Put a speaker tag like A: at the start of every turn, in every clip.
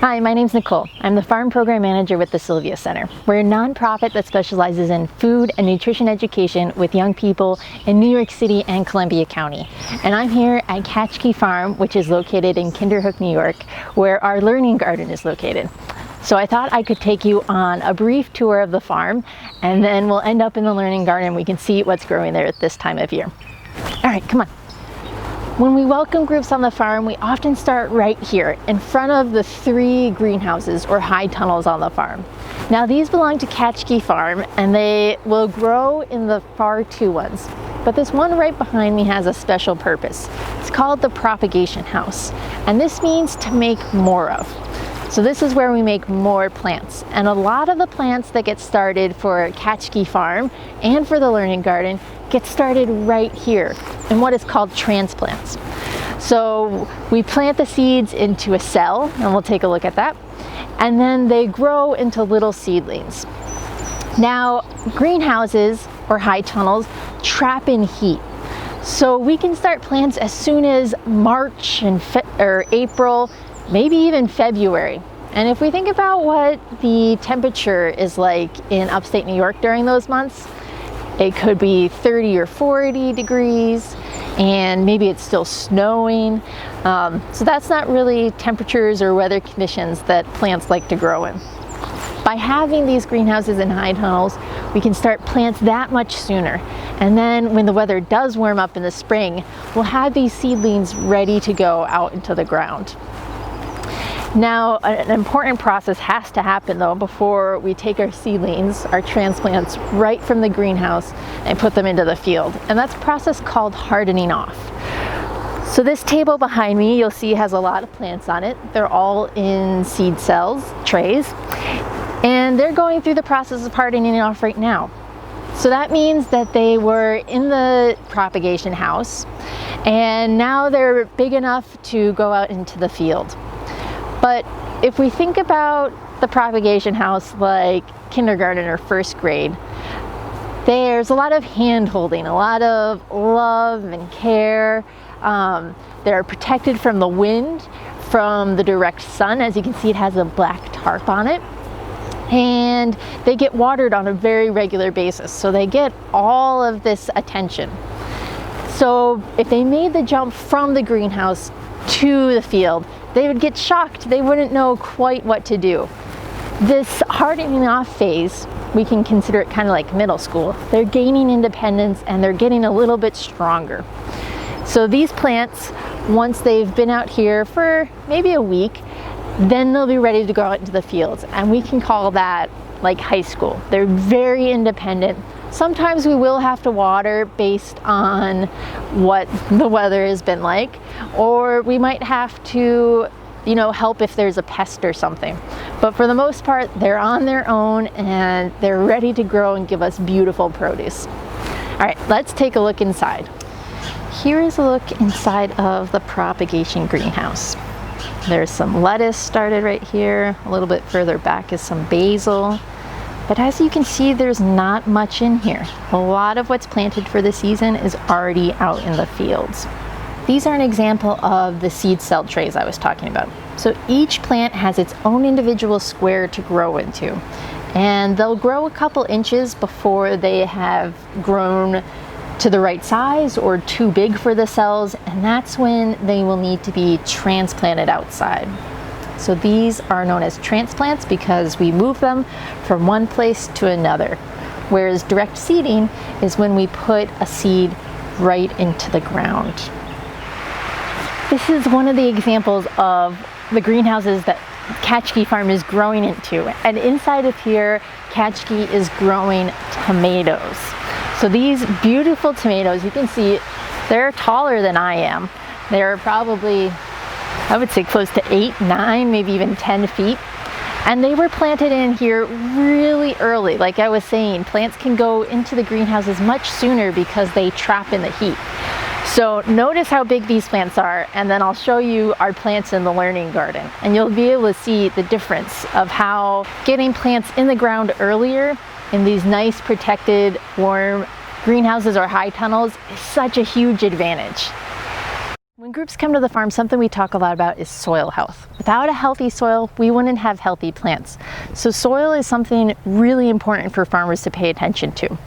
A: Hi, my name's Nicole. I'm the Farm Program Manager with the Sylvia Center. We're a nonprofit that specializes in food and nutrition education with young people in New York City and Columbia County. And I'm here at Katchkie Farm, which is located in Kinderhook, New York, where our learning garden is located. So I thought I could take you on a brief tour of the farm, and then we'll end up in the learning garden. We can see what's growing there at this time of year. All right, come on. When we welcome groups on the farm, we often start right here in front of the 3 greenhouses or high tunnels on the farm. Now these belong to Katchkie Farm and they will grow in the far 2 ones. But this one right behind me has a special purpose. It's called the propagation house. And this means to make more of. So this is where we make more plants. And a lot of the plants that get started for Katchkie Farm and for the learning garden get started right here in what is called transplants. So we plant the seeds into a cell, and we'll take a look at that. And then they grow into little seedlings. Now, greenhouses or high tunnels trap in heat. So we can start plants as soon as March and April, maybe even February. And if we think about what the temperature is like in upstate New York during those months, it could be 30 or 40 degrees, and maybe it's still snowing. So that's not really temperatures or weather conditions that plants like to grow in. By having these greenhouses and high tunnels, we can start plants that much sooner. And then when the weather does warm up in the spring, we'll have these seedlings ready to go out into the ground. Now, an important process has to happen though before we take our seedlings, our transplants, right from the greenhouse and put them into the field. And that's a process called hardening off. So this table behind me, you'll see has a lot of plants on it. They're all in seed cells, trays, and they're going through the process of hardening off right now. So that means that they were in the propagation house and now they're big enough to go out into the field. But if we think about the propagation house like kindergarten or first grade, there's a lot of hand holding, a lot of love and care. They're protected from the wind, from the direct sun. As you can see, it has a black tarp on it. And they get watered on a very regular basis. So they get all of this attention. So if they made the jump from the greenhouse to the field, they would get shocked. They wouldn't know quite what to do. This hardening off phase, we can consider it kind of like middle school. They're gaining independence and they're getting a little bit stronger. So these plants, once they've been out here for maybe a week, then they'll be ready to go out into the fields. And we can call that like high school. They're very independent. Sometimes we will have to water based on what the weather has been like, or we might have to, help if there's a pest or something. But for the most part, they're on their own and they're ready to grow and give us beautiful produce. All right, let's take a look inside. Here is a look inside of the propagation greenhouse. There's some lettuce started right here. A little bit further back is some basil. But as you can see, there's not much in here. A lot of what's planted for the season is already out in the fields. These are an example of the seed cell trays I was talking about. So each plant has its own individual square to grow into. And they'll grow a couple inches before they have grown to the right size or too big for the cells. And that's when they will need to be transplanted outside. So these are known as transplants because we move them from one place to another. Whereas direct seeding is when we put a seed right into the ground. This is one of the examples of the greenhouses that Katchkie Farm is growing into. And inside of here, Katchkie is growing tomatoes. So these beautiful tomatoes, you can see they're taller than I am. They're probably, I would say, close to 8, 9, maybe even 10 feet. And they were planted in here really early. Like I was saying, plants can go into the greenhouses much sooner because they trap in the heat. So notice how big these plants are, and then I'll show you our plants in the learning garden. And you'll be able to see the difference of how getting plants in the ground earlier in these nice protected warm greenhouses or high tunnels is such a huge advantage. When groups come to the farm, something we talk a lot about is soil health. Without a healthy soil, we wouldn't have healthy plants. So soil is something really important for farmers to pay attention to.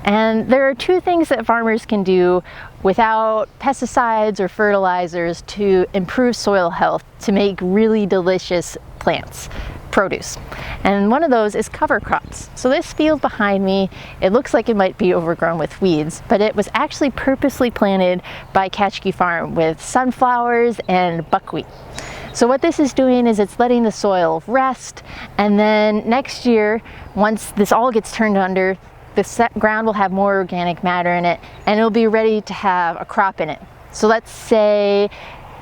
A: And there are two things that farmers can do without pesticides or fertilizers to improve soil health to make really delicious plants, produce. And one of those is cover crops. So this field behind me, it looks like it might be overgrown with weeds, but it was actually purposely planted by Katchkie Farm with sunflowers and buckwheat. So what this is doing is it's letting the soil rest, and then next year, once this all gets turned under, the ground will have more organic matter in it, and it'll be ready to have a crop in it. So let's say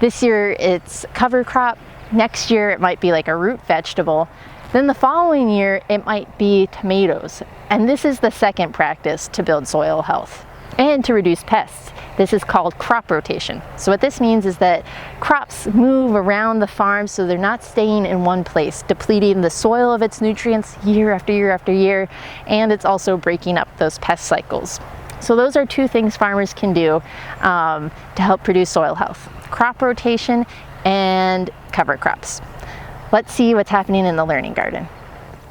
A: this year it's cover crop, next year it might be like a root vegetable, then the following year it might be tomatoes. And this is the second practice to build soil health and to reduce pests. This is called crop rotation. So what this means is that crops move around the farm so they're not staying in one place, depleting the soil of its nutrients year after year after year, and it's also breaking up those pest cycles. So those are two things farmers can do to help produce soil health: crop rotation and cover crops. Let's see what's happening in the learning garden.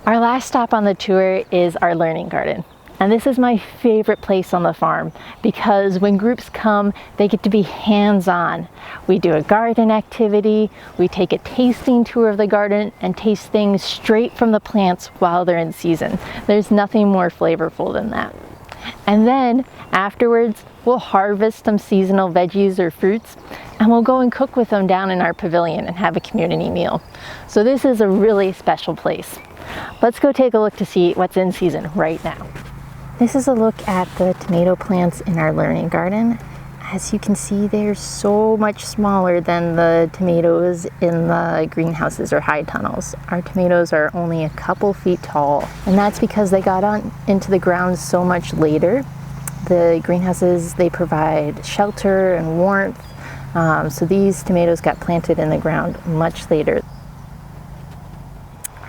A: Our last stop on the tour is our learning garden. And this is my favorite place on the farm because when groups come, they get to be hands-on. We do a garden activity, we take a tasting tour of the garden and taste things straight from the plants while they're in season. There's nothing more flavorful than that. And then afterwards, we'll harvest some seasonal veggies or fruits, and we'll go and cook with them down in our pavilion and have a community meal. So this is a really special place. Let's go take a look to see what's in season right now. This is a look at the tomato plants in our learning garden. As you can see, they're so much smaller than the tomatoes in the greenhouses or high tunnels. Our tomatoes are only a couple feet tall, and that's because they got on into the ground so much later. The greenhouses, they provide shelter and warmth, so these tomatoes got planted in the ground much later.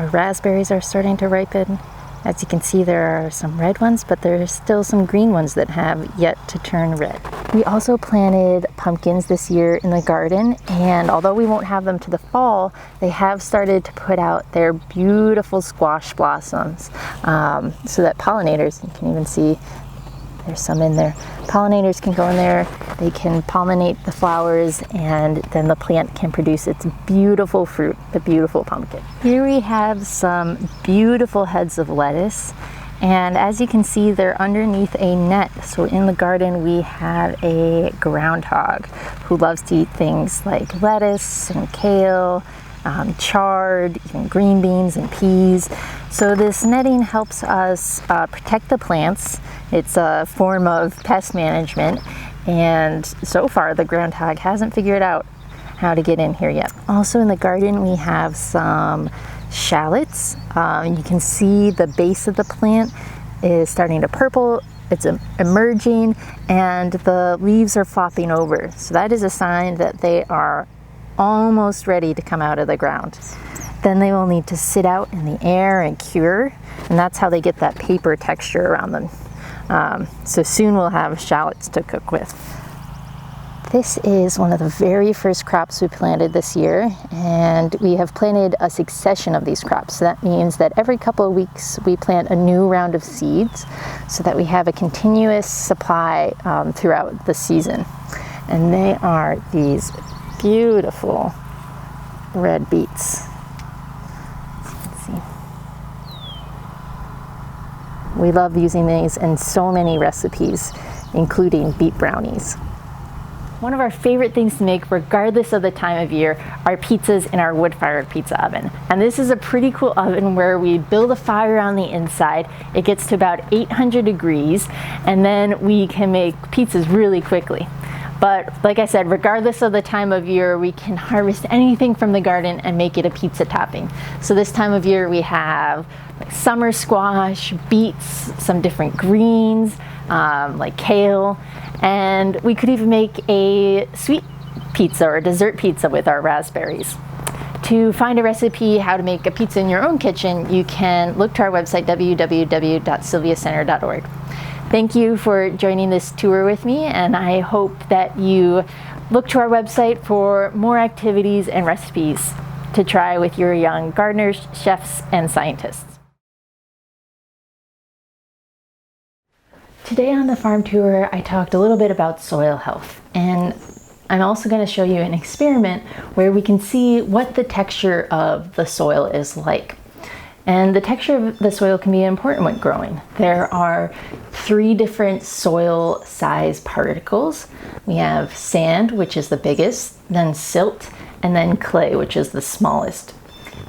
A: Our raspberries are starting to ripen. As you can see, there are some red ones, but there's still some green ones that have yet to turn red. We also planted pumpkins this year in the garden, and although we won't have them to the fall, they have started to put out their beautiful squash blossoms so that pollinators, you can even see there's some in there. Pollinators can go in there, they can pollinate the flowers, and then the plant can produce its beautiful fruit, the beautiful pumpkin. Here we have some beautiful heads of lettuce, and as you can see, they're underneath a net. So in the garden we have a groundhog who loves to eat things like lettuce and kale, chard, even green beans and peas. So this netting helps us protect the plants. It's a form of pest management, and so far the groundhog hasn't figured out how to get in here yet. Also in the garden we have some shallots. You can see the base of the plant is starting to purple. It's emerging and the leaves are flopping over. So that is a sign that they are almost ready to come out of the ground. Then they will need to sit out in the air and cure, and that's how they get that paper texture around them. So soon we'll have shallots to cook with. This is one of the very first crops we planted this year, and we have planted a succession of these crops. So that means that every couple of weeks we plant a new round of seeds so that we have a continuous supply throughout the season. And they are these beautiful red beets. Let's see. We love using these in so many recipes, including beet brownies. One of our favorite things to make, regardless of the time of year, are pizzas in our wood-fired pizza oven. And this is a pretty cool oven where we build a fire on the inside. It gets to about 800 degrees, and then we can make pizzas really quickly. But like I said, regardless of the time of year, we can harvest anything from the garden and make it a pizza topping. So this time of year we have like summer squash, beets, some different greens, like kale, and we could even make a sweet pizza or a dessert pizza with our raspberries. To find a recipe how to make a pizza in your own kitchen, you can look to our website, www.sylviacenter.org. Thank you for joining this tour with me, and I hope that you Look to our website for more activities and recipes to try with your young gardeners, chefs, and scientists. Today on the farm tour, I talked a little bit about soil health, and I'm also going to show you an experiment where we can see what the texture of the soil is like. And the texture of the soil can be important when growing. There are 3 different soil size particles. We have sand, which is the biggest, then silt, and then clay, which is the smallest.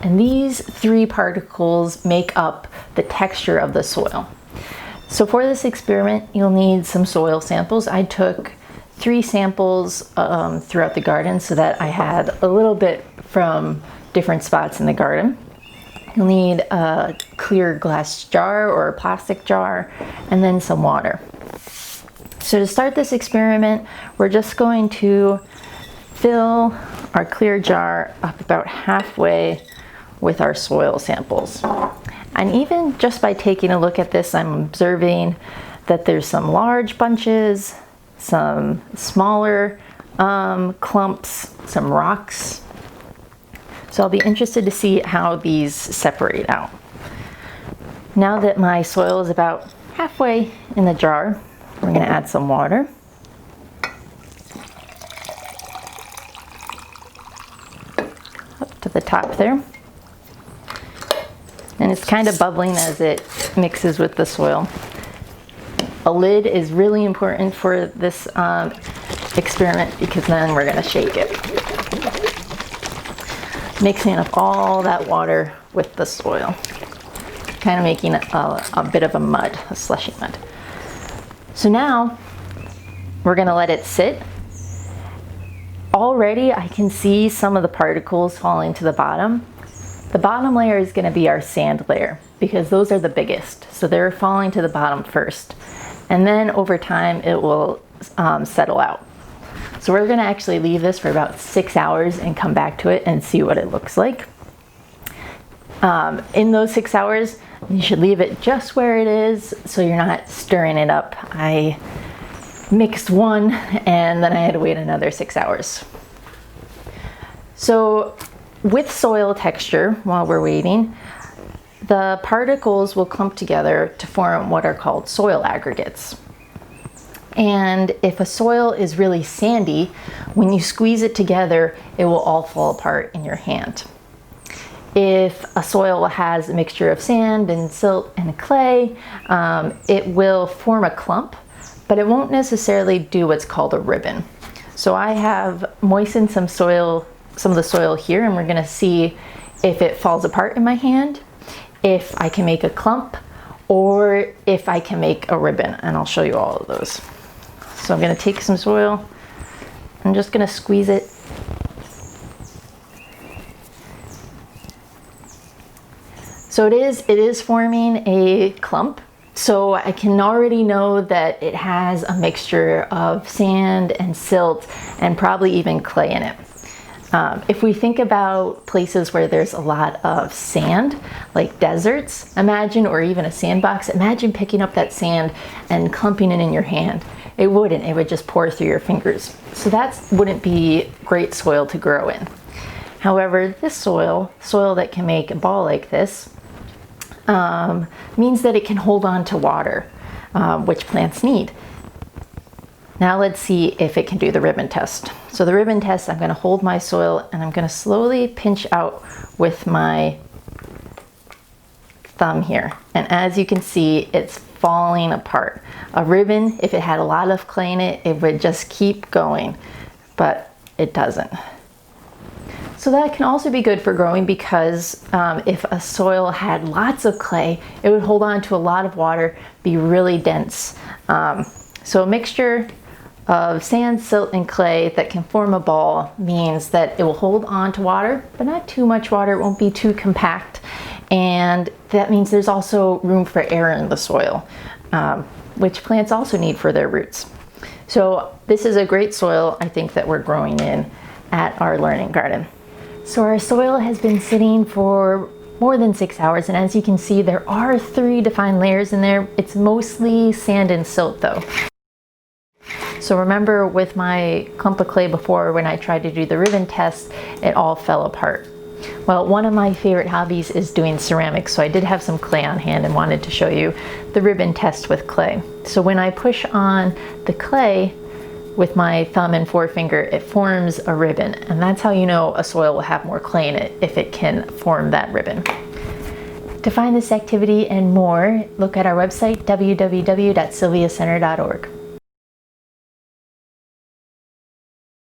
A: And these 3 particles make up the texture of the soil. So for this experiment, you'll need some soil samples. I took 3 samples throughout the garden so that I had a little bit from different spots in the garden. You'll need a clear glass jar or a plastic jar, and then some water. So to start this experiment, we're just going to fill our clear jar up about halfway with our soil samples. And even just by taking a look at this, I'm observing that there's some large bunches, some smaller clumps, some rocks. So I'll be interested to see how these separate out. Now that my soil is about halfway in the jar, we're going to add some water. Up to the top there. And it's kind of bubbling as it mixes with the soil. A lid is really important for this experiment because then we're going to shake it. Mixing up all that water with the soil. Kind of making a bit of a mud, a slushy mud. So now we're going to let it sit. Already I can see some of the particles falling to the bottom. The bottom layer is going to be our sand layer because those are the biggest. So they're falling to the bottom first. And then over time it will settle out. So we're going to actually leave this for about 6 hours and come back to it and see what it looks like. In those 6 hours, you should leave it just where it is so you're not stirring it up. I mixed one and then I had to wait another 6 hours. So with soil texture, while we're waiting, the particles will clump together to form what are called soil aggregates. And if a soil is really sandy, when you squeeze it together, it will all fall apart in your hand. If a soil has a mixture of sand and silt and clay, it will form a clump, but it won't necessarily do what's called a ribbon. So I have moistened some of the soil here, and we're going to see if it falls apart in my hand, if I can make a clump, or if I can make a ribbon, and I'll show you all of those. So I'm going to take some soil, I'm just going to squeeze it. So it is forming a clump. So I can already know that it has a mixture of sand and silt and probably even clay in it. If we think about places where there's a lot of sand, like deserts, or even a sandbox, imagine picking up that sand and clumping it in your hand. It wouldn't, it would just pour through your fingers. So that wouldn't be great soil to grow in. However, this soil that can make a ball like this, means that it can hold on to water, which plants need. Now let's see if it can do the ribbon test. So the ribbon test, I'm going to hold my soil and I'm going to slowly pinch out with my thumb here. And as you can see, it's falling apart. A ribbon, if it had a lot of clay in it, it would just keep going, but it doesn't. So that can also be good for growing because if a soil had lots of clay, it would hold on to a lot of water, be really dense. So a mixture of sand, silt, and clay that can form a ball means that it will hold on to water, but not too much water. It won't be too compact. And that means there's also room for air in the soil, which plants also need for their roots. So this is a great soil, I think, that we're growing in at our learning garden. So our soil has been sitting for more than 6 hours, and as you can see, there are 3 defined layers in there. It's mostly sand and silt though. So remember with my clump of clay before, when I tried to do the ribbon test, it all fell apart. Well, one of my favorite hobbies is doing ceramics, so I did have some clay on hand and wanted to show you the ribbon test with clay. So when I push on the clay with my thumb and forefinger, it forms a ribbon, and that's how you know a soil will have more clay in it, if it can form that ribbon. To find this activity and more, look at our website, www.sylviacenter.org.